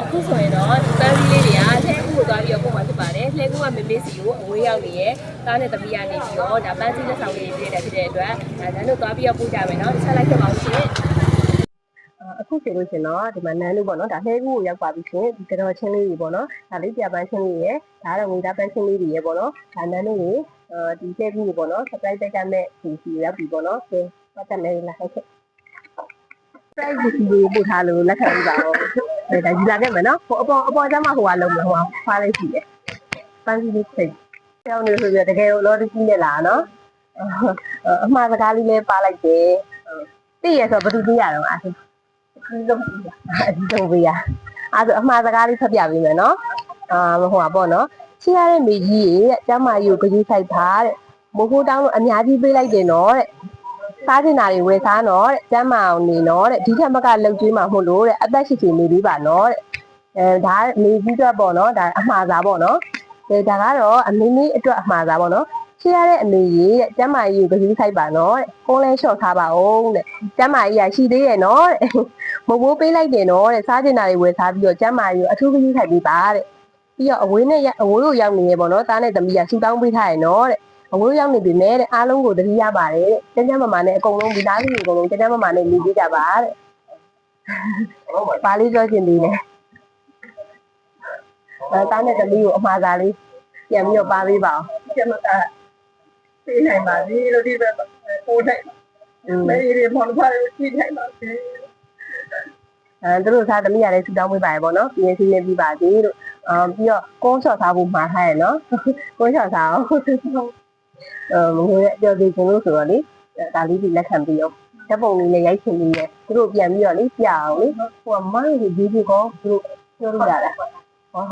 အခုဆိုရင်တော့ဒီပန်းလေးတွေကလှဲကူကိုသွားပြီးတော့ပုံမှန်ဖြစ်ပါတယ်လှဲကူကမေမေစီကိုအဝေးရောက်နေရဲ့တားနဲ့သမီးရနေပြီးတော့ဒါပန်းစီလက်ဆောင်လေးတွေပြည့်တဲ့ဖြစ်တဲ့အတွက်ဒါနန်းတို့သွားပြီးတော့ပို့ကြမယ်နော်တစ်ချက်လိုက်ခဲ့ပါဦးရှင်အခုဆိုလို့ရှင်တော့ဒီမှာနန်းတို့ပေါ့နော်ဒါလှဲကူကိုရောက်ပါပြီရှင်ဒီကတော့ချင်းလေးတွေပေါ့နော်ဒါလေးပြပန်းချင်းလေးရဲ့ဒါကတော့ငွေသားပန်းချင်းလေးတွေရဲ့ပေါ့နော်ဒါနန်းတို့တွေဒီလှဲကူကိုပေါ့နော် surprise တက်မဲ့ဒီရောက်ပြီပေါ့နော်ဆိုပတ်သက်မယ်လားဟုတ်ကဲ့ price ကိုပို့ထားလို့လက်ခံပြီးပါတော့ဒါယူလာခဲ့မယ်နော်ဟိုအပေါ်ကျမှဟိုကလုံးမယ်ဟိုကဖားလေးရှိတယ်ပန်းစီလေးစိတ်ကျောင်းနေဆိုပြတကယ်လို့ဒီကြီးနဲ့လာနော်အမှားစကားလေးလည်းပါလိုက်တယ်သိရဆိုဘယ်သူသိရတော့အဲ့ဒီတော့ဘေးရအဲ့ဒါအမှားစကားလေးဖတ်ပြပေးမယ်နော်ဟိုကပေါ့နော်ချီရတဲ့မိကြီးရဲ့ကျမကြီးကိုကြွေးဆိုင်ပါတဲ့မိုးဖိုးတောင်းလို့အများကြီးပေးလိုက်တယ်နော်တဲ့စားချင်တာတွေဝယ်စားနော်တဲ့ကျမ်းမအောင်နေနော်တဲ့ဒီထက်မကလှုပ်ကျွေးမှာမို့လို့တဲ့အသက်ရှိရှိနေပြီးပါနော်တဲ့ဒါနေပြီးတော့ပေါ့နော်ဒါအမှားစားပေါ့နော်ဒါကတော့အမေကြီးအတွက်အမှားစားပေါ့နော်ချီရတဲ့အမေကြီးတဲ့ကျမ်းမကြီးကိုကြွေးဆိုင်ပါနော်တဲ့ကုန်းလဲလျှော့ထားပါအောင်တဲ့ကျမ်းမကြီးကရှိသေးရဲ့နော်တဲ့မဘိုးပေးလိုက်တယ်နော်တဲ့စားချင်တာတွေဝယ်စားပြီးတော့ကျမ်းမကြီးကိုအထူးကြွေးဆိုင်ပေးပါတဲ့ပြီးတော့အဝေးကိုရောက်နေရပေါ့နော်သားနဲ့သမီးကဆူတောင်းပေးထားရနော်တဲ့အဝေးရောက်နေပြီမဲ့တဲ့အားလုံးကိုတတိယပါတယ်တဲ့ကျန်းကျန်းမာမာနဲ့အကုန်လုံးဒီသားစုတွေအကုန်လုံးကျန်းကျန်းမာမာနဲ့နေကြပါတဲ့ပါလေးပြောချင်သေးတယ်သားနဲ့သမီးကိုအမှားစားလေးပြန်ပြီးတော့ပါပေးပါအောင်ကျမကပေးနိုင်ပါပြီလို့ဒီဘက်ပို့နိုင်မေးရမောင်ဖားကိုကြည့်နိုင်ပါစေသူတို့သားသမီးရလည်းဆူတောင်းပေးပါရပေါ့နော်ပြင်းစင်းနေပြီးပါသေးလို့ပြီးတော့ကုန်းချော်စားဖို့မှာထားရနော်ကုန်းချော်စားအောင်မငွေရပြောသေးခြင်းလို့ဆိုတော့လေဒါလေးဒီလက်ခံပြီးတော့ဓာတ်ပုံလေးနဲ့ရိုက်ချင်ပြီးတယ်သူတို့ပြန်ပြီးတော့လေပြအောင်လေဟိုကမိုင်းကိုဒီကောသူတို့ပြောလို့ရတာ